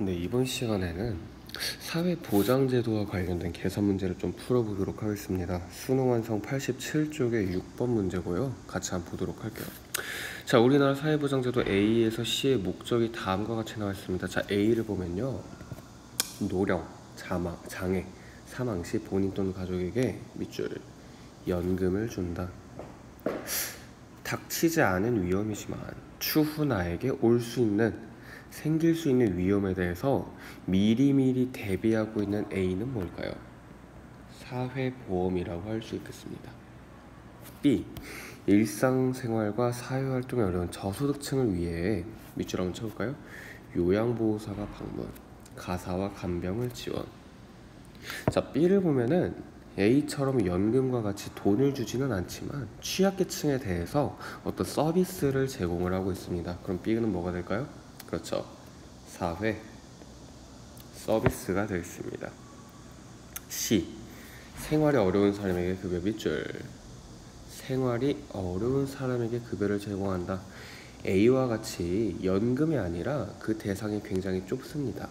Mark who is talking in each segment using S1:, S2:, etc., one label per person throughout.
S1: 네, 이번 시간에는 사회보장제도와 관련된 계산 문제를 좀 풀어보도록 하겠습니다. 수능 완성 87쪽의 6번 문제고요. 같이 한번 보도록 할게요. 자, 우리나라 사회보장제도 A에서 C의 목적이 다음과 같이 나와 있습니다. 자, A를 보면요, 노령, 장애, 사망 시 본인 또는 가족에게 밑줄 연금을 준다. 닥치지 않은 위험이지만 추후 나에게 생길 수 있는 위험에 대해서 미리미리 대비하고 있는 A는 뭘까요? 사회보험이라고 할 수 있겠습니다. B. 일상생활과 사회활동이 어려운 저소득층을 위해 밑줄 한번 쳐볼까요? 요양보호사가 방문, 가사와 간병을 지원. 자, B를 보면은 A처럼 연금과 같이 돈을 주지는 않지만 취약계층에 대해서 어떤 서비스를 제공을 하고 있습니다. 그럼 B는 뭐가 될까요? 그렇죠. 사회 서비스가 되겠습니다. C. 생활이 어려운 사람에게 급여 밑줄. 생활이 어려운 사람에게 급여를 제공한다. A와 같이 연금이 아니라 그 대상이 굉장히 좁습니다.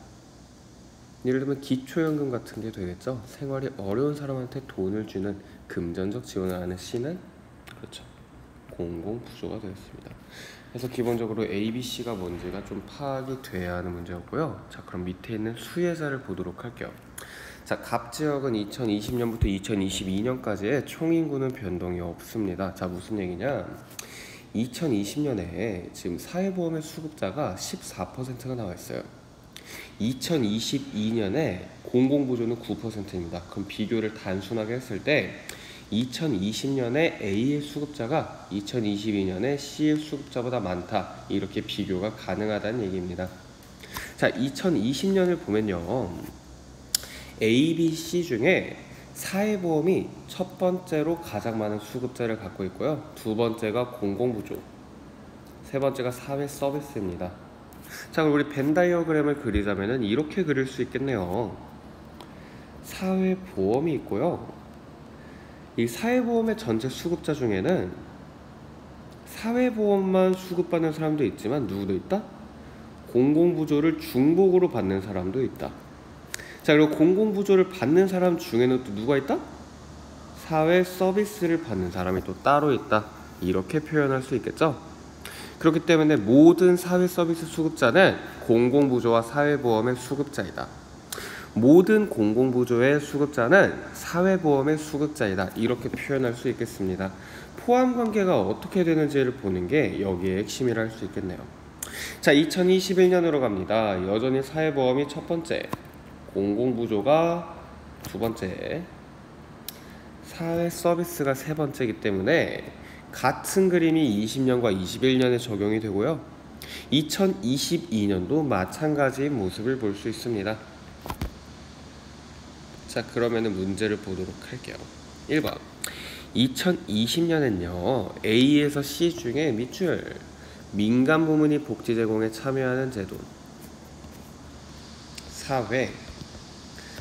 S1: 예를 들면 기초연금 같은 게 되겠죠. 생활이 어려운 사람한테 돈을 주는 금전적 지원을 하는 C는 그렇죠, 공공부조가 되겠습니다. 그래서 기본적으로 A, B, C가 뭔지가 좀 파악이 돼야 하는 문제였고요. 자, 그럼 밑에 있는 수혜자를 보도록 할게요. 자, 갑지역은 2020년부터 2022년까지의 총인구는 변동이 없습니다. 자, 무슨 얘기냐? 2020년에 지금 사회보험의 수급자가 14%가 나와 있어요. 2022년에 공공부조는 9%입니다. 그럼 비교를 단순하게 했을 때 2020년에 A의 수급자가 2022년에 C의 수급자보다 많다, 이렇게 비교가 가능하다는 얘기입니다. 자, 2020년을 보면요, A, B, C 중에 사회보험이 첫 번째로 가장 많은 수급자를 갖고 있고요, 두 번째가 공공부조, 세 번째가 사회서비스입니다. 자, 그럼 우리 벤 다이어그램을 그리자면은 이렇게 그릴 수 있겠네요. 사회보험이 있고요, 이 사회보험의 전체 수급자 중에는 사회보험만 수급받는 사람도 있지만 누구도 있다? 공공부조를 중복으로 받는 사람도 있다. 자, 그리고 공공부조를 받는 사람 중에는 또 누가 있다? 사회 서비스를 받는 사람이 또 따로 있다. 이렇게 표현할 수 있겠죠? 그렇기 때문에 모든 사회 서비스 수급자는 공공부조와 사회보험의 수급자이다. 모든 공공부조의 수급자는 사회보험의 수급자이다. 이렇게 표현할 수 있겠습니다. 포함관계가 어떻게 되는지를 보는 게 여기에 핵심이라 할 수 있겠네요. 자, 2021년으로 갑니다. 여전히 사회보험이 첫 번째, 공공부조가 두 번째, 사회서비스가 세 번째이기 때문에 같은 그림이 20년과 21년에 적용이 되고요, 2022년도 마찬가지인 모습을 볼 수 있습니다. 자, 그러면은 문제를 보도록 할게요. 1번. 2020년엔요, A에서 C 중에 밑줄 민간 부문이 복지 제공에 참여하는 제도, 사회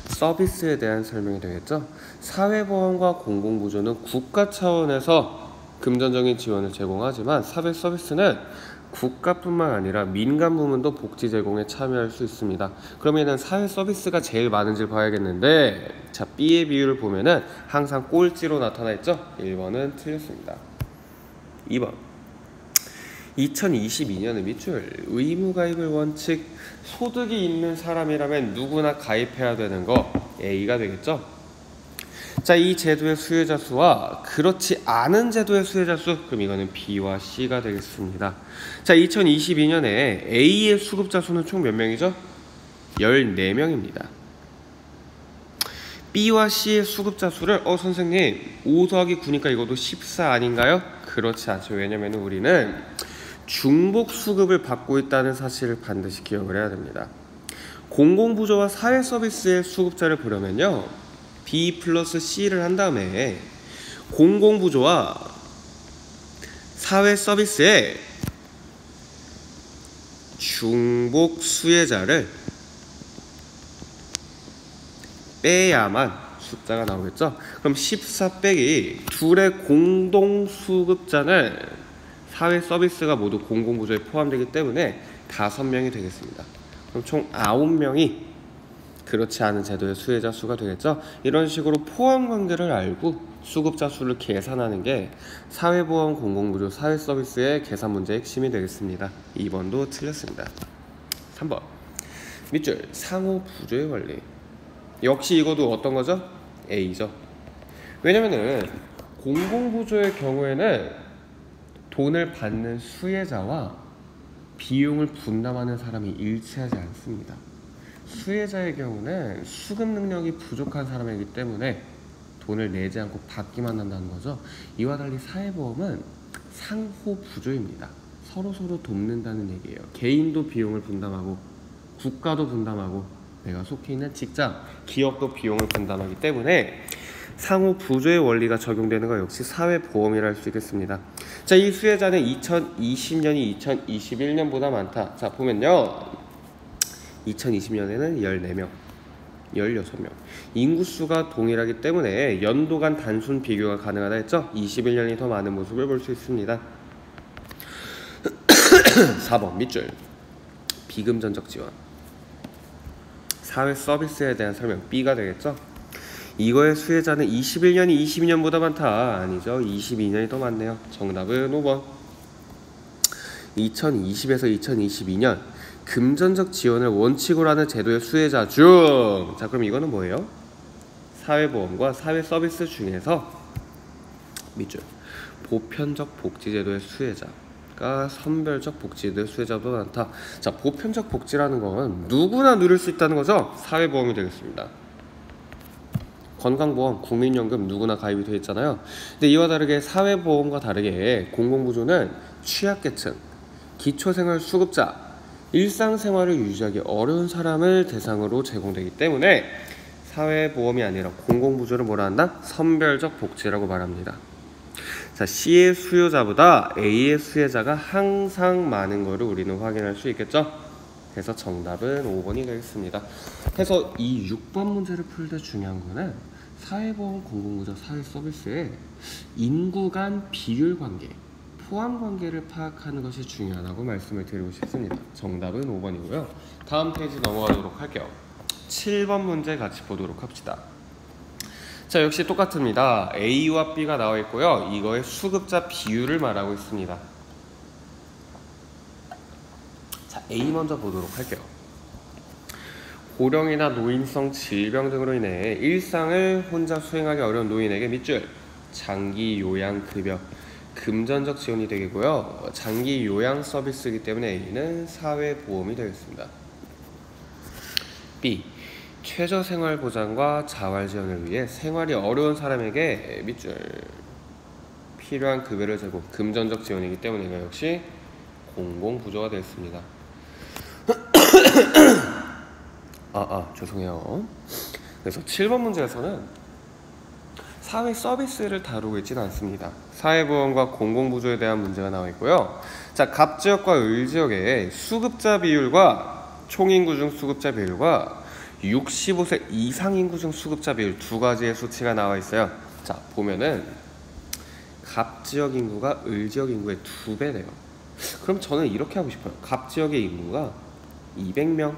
S1: 서비스에 대한 설명이 되겠죠. 사회보험과 공공부조는 국가 차원에서 금전적인 지원을 제공하지만 사회 서비스는 국가뿐만 아니라 민간 부문도 복지 제공에 참여할 수 있습니다. 그러면은 사회 서비스가 제일 많은지 봐야겠는데, 자, B의 비율을 보면은 항상 꼴찌로 나타나 있죠. 1번은 틀렸습니다. 2번. 2022년의 밑줄 의무가입을 원칙, 소득이 있는 사람이라면 누구나 가입해야 되는 거 A가 되겠죠. 자, 이 제도의 수혜자 수와 그렇지 않은 제도의 수혜자 수, 그럼 이거는 B와 C가 되겠습니다. 자, 2022년에 A의 수급자 수는 총 몇 명이죠? 14명입니다. B와 C의 수급자 수를 선생님 5 더하기 9니까 이것도 14 아닌가요? 그렇지 않죠. 왜냐면 우리는 중복 수급을 받고 있다는 사실을 반드시 기억을 해야 됩니다. 공공부조와 사회서비스의 수급자를 보려면요, B 플러스 C를 한 다음에 공공부조와 사회서비스의 중복 수혜자를 빼야만 숫자가 나오겠죠. 그럼 14 빼기 둘의 공동 수급자는 사회 서비스가 모두 공공부조에 포함되기 때문에 5명이 되겠습니다. 그럼 총 9명이 그렇지 않은 제도의 수혜자 수가 되겠죠. 이런 식으로 포함 관계를 알고 수급자 수를 계산하는 게 사회보험 공공부조 사회서비스의 계산 문제의 핵심이 되겠습니다. 2번도 틀렸습니다. 3번 밑줄 상호 부조의 원리. 역시 이것도 어떤 거죠? A죠. 왜냐면은 공공부조의 경우에는 돈을 받는 수혜자와 비용을 분담하는 사람이 일치하지 않습니다. 수혜자의 경우는 수급 능력이 부족한 사람이기 때문에 돈을 내지 않고 받기만 한다는 거죠. 이와 달리 사회보험은 상호 부조입니다. 서로 돕는다는 얘기예요. 개인도 비용을 분담하고 국가도 분담하고 내가 속해 있는 직장, 기업도 비용을 분담하기 때문에 상호 부조의 원리가 적용되는 것 역시 사회보험이라 할 수 있겠습니다. 자, 이 수혜자는 2020년이 2021년보다 많다. 자, 보면요. 2020년에는 14명, 16명. 인구수가 동일하기 때문에 연도 간 단순 비교가 가능하다 했죠? 21년이 더 많은 모습을 볼 수 있습니다. 4번 밑줄 비금전적 지원. 사회 서비스에 대한 설명 B가 되겠죠? 이거의 수혜자는 21년이 22년보다 많다. 아니죠. 22년이 더 많네요. 정답은 5번. 2020에서 2022년 금전적 지원을 원칙으로 하는 제도의 수혜자 중. 자, 그럼 이거는 뭐예요? 사회보험과 사회서비스 중에서 밑줄 보편적 복지제도의 수혜자가 선별적 복지제도의 수혜자보다 많다. 자, 보편적 복지라는 건 누구나 누릴 수 있다는 거죠. 사회보험이 되겠습니다. 건강보험, 국민연금 누구나 가입이 되어 있잖아요. 근데 이와 다르게 사회보험과 다르게 공공부조는 취약계층, 기초생활수급자, 일상생활을 유지하기 어려운 사람을 대상으로 제공되기 때문에 사회보험이 아니라 공공부조를 뭐라 한다? 선별적 복지라고 말합니다. 자, C의 수요자보다 A의 수혜자가 항상 많은 것을 우리는 확인할 수 있겠죠? 그래서 정답은 5번이 되겠습니다. 그래서 이 6번 문제를 풀 때 중요한 거는 사회보험 공공부조 사회서비스의 인구 간 비율 관계, 포함 관계를 파악하는 것이 중요하다고 말씀을 드리고 싶습니다. 정답은 5번이고요. 다음 페이지 넘어가도록 할게요. 7번 문제 같이 보도록 합시다. 자, 역시 똑같습니다. A와 B가 나와 있고요. 이거의 수급자 비율을 말하고 있습니다. 자, A 먼저 보도록 할게요. 고령이나 노인성 질병 등으로 인해 일상을 혼자 수행하기 어려운 노인에게 밑줄 장기 요양 급여 금전적 지원이 되겠고요. 장기 요양 서비스이기 때문에 A는 사회보험이 되겠습니다. B 최저생활보장과 자활지원을 위해 생활이 어려운 사람에게 밑줄 필요한 급여를 제공 금전적 지원이기 때문에 이거 역시 공공부조가 되겠습니다. 죄송해요. 그래서 7번 문제에서는 사회 서비스를 다루고 있지는 않습니다. 사회보험과 공공부조에 대한 문제가 나와 있고요. 자, 갑지역과 을지역의 수급자 비율과 총인구 중 수급자 비율과 65세 이상 인구 중 수급자 비율 두 가지의 수치가 나와 있어요. 자, 보면은 갑지역 인구가 을지역 인구의 2배래요. 그럼 저는 이렇게 하고 싶어요. 갑지역의 인구가 200명,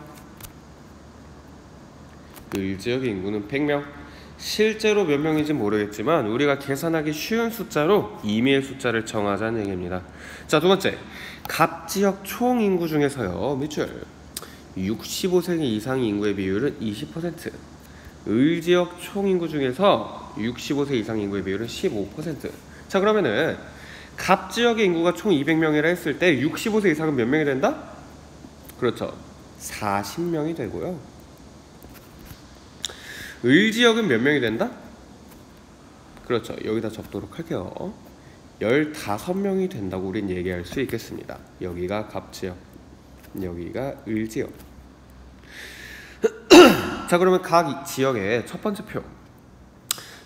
S1: 을지역의 인구는 100명. 실제로 몇 명인지 모르겠지만 우리가 계산하기 쉬운 숫자로 임의의 숫자를 정하자는 얘기입니다. 자, 두 번째 갑지역 총 인구 중에서요 밑줄 65세 이상 인구의 비율은 20%, 을지역 총 인구 중에서 65세 이상 인구의 비율은 15%. 자, 그러면은 갑지역의 인구가 총 200명이라 했을 때 65세 이상은 몇 명이 된다? 그렇죠, 40명이 되고요. 을지역은 몇 명이 된다? 그렇죠, 여기다 적도록 할게요. 15명이 된다고 우린 얘기할 수 있겠습니다. 여기가 갑지역, 여기가 을지역. 자, 그러면 각 지역의 첫 번째 표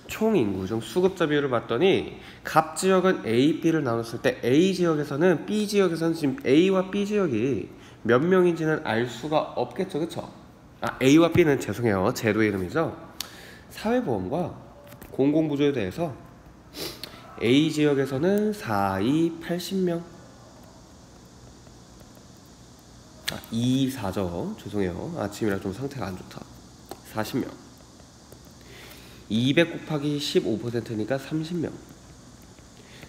S1: 총 인구 중 수급자 비율을 봤더니 갑지역은 A, B를 나눴을 때 A지역에서는 B지역에서는 지금 A와 B지역이 몇 명인지는 알 수가 없겠죠, 그쵸? A와 B는 죄송해요, 제도 이름이죠. 사회보험과 공공부조에 대해서 A지역에서는 4, 2, 80명, 24죠. 죄송해요. 아침이라 좀 상태가 안 좋다. 40명. 200 곱하기 15%니까 30명.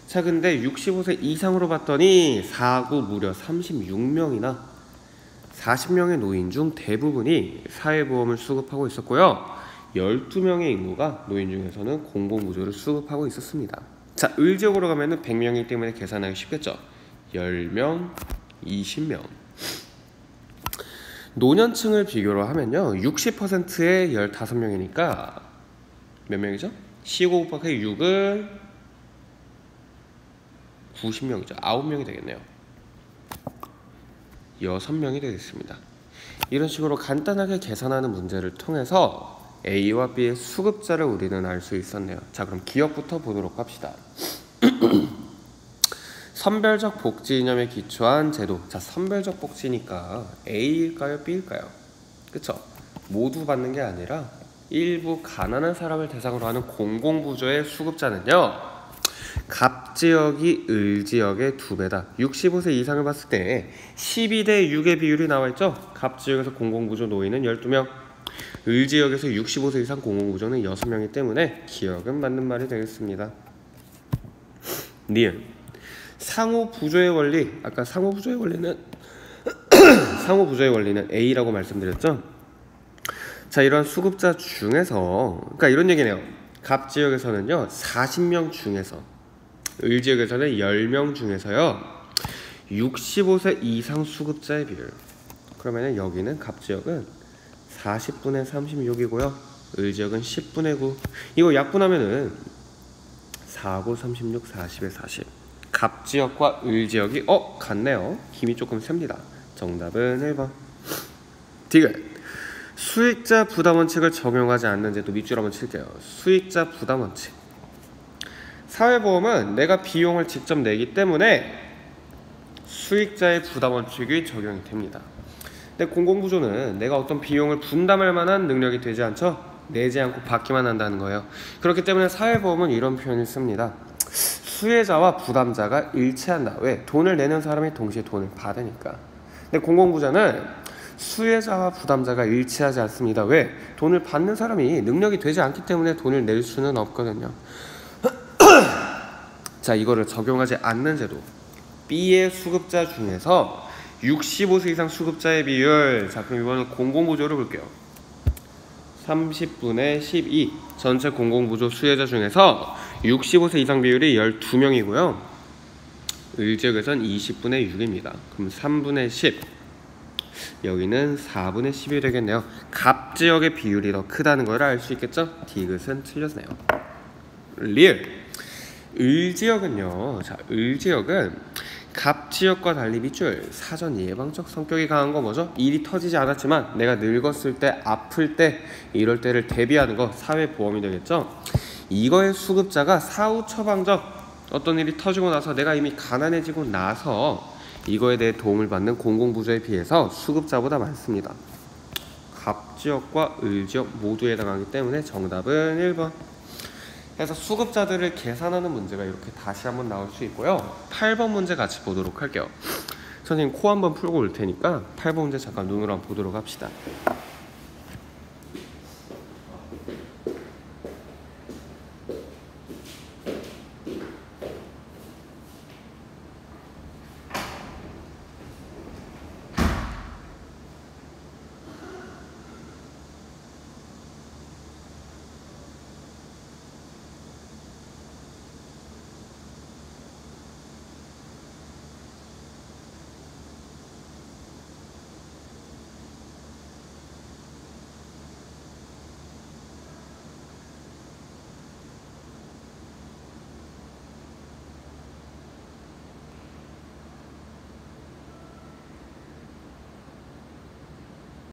S1: 자, 근데 65세 이상으로 봤더니 4구 무려 36명이나 40명의 노인 중 대부분이 사회보험을 수급하고 있었고요. 12명의 인구가 노인 중에서는 공공부조를 수급하고 있었습니다. 자, 을지역으로 가면은 100명이기 때문에 계산하기 쉽겠죠. 10명, 20명. 노년층을 비교로 하면요, 60%에 15명이니까 몇 명이죠? 15 곱하기 6을 90명이죠. 9명이 되겠네요. 6명이 되겠습니다. 이런 식으로 간단하게 계산하는 문제를 통해서 A와 B의 수급자를 우리는 알 수 있었네요. 자, 그럼 기억부터 보도록 합시다. 선별적 복지 이념에 기초한 제도. 자, 선별적 복지니까 A일까요? B일까요? 그쵸? 모두 받는 게 아니라 일부 가난한 사람을 대상으로 하는 공공부조의 수급자는요, 갑지역이 을지역의 2배다. 65세 이상을 봤을 때 12대 6의 비율이 나와있죠? 갑지역에서 공공부조 노인은 12명, 을지역에서 65세 이상 공공부조는 6명이기 때문에 기억은 맞는 말이 되겠습니다. 니은. 상호부조의 원리. 아까 상호부조의 원리는 상호부조의 원리는 A라고 말씀드렸죠? 자, 이러한 수급자 중에서, 그러니까 이런 얘기네요. 갑지역에서는요, 40명 중에서, 을지역에서는 10명 중에서요, 65세 이상 수급자의 비율. 그러면 여기는 갑지역은 40분의 36이고요, 을지역은 10분의 9. 이거 약분하면은 4, 9, 36, 40에 40. 갑지역과 을지역이 같네요. 힘이 조금 셉니다. 정답은 1번. 디귿. 수익자 부담 원칙을 적용하지 않는 제도. 밑줄 한번 칠게요. 수익자 부담 원칙. 사회보험은 내가 비용을 직접 내기 때문에 수익자의 부담 원칙이 적용이 됩니다. 근데 공공부조는 내가 어떤 비용을 분담할 만한 능력이 되지 않죠? 내지 않고 받기만 한다는 거예요. 그렇기 때문에 사회보험은 이런 표현을 씁니다. 수혜자와 부담자가 일치한다. 왜? 돈을 내는 사람이 동시에 돈을 받으니까. 근데 공공부조는 수혜자와 부담자가 일치하지 않습니다. 왜? 돈을 받는 사람이 능력이 되지 않기 때문에 돈을 낼 수는 없거든요. 자, 이거를 적용하지 않는 제도. B의 수급자 중에서 65세 이상 수급자의 비율. 자, 그럼 이거는 공공부조를 볼게요. 30분의 12. 전체 공공부조 수혜자 중에서 65세 이상 비율이 12명이고요. 을지역에선 20분의 6입니다. 그럼 3분의 10. 여기는 4분의 10이 되겠네요. 갑지역의 비율이 더 크다는 걸 알 수 있겠죠? 디귿은 틀렸네요. 리을. 을지역은요, 자, 을지역은 갑지역과 달리 밑줄 사전 예방적 성격이 강한 거 뭐죠? 일이 터지지 않았지만 내가 늙었을 때, 아플 때, 이럴 때를 대비하는 거 사회보험이 되겠죠? 이거의 수급자가 사후 처방적, 어떤 일이 터지고 나서 내가 이미 가난해지고 나서 이거에 대해 도움을 받는 공공부조에 비해서 수급자보다 많습니다. 갑지역과 을지역 모두에 해당하기 때문에 정답은 1번. 그래서 수급자들을 계산하는 문제가 이렇게 다시 한번 나올 수 있고요. 8번 문제 같이 보도록 할게요. 선생님 코 한번 풀고 올 테니까 8번 문제 잠깐 눈으로 한번 보도록 합시다.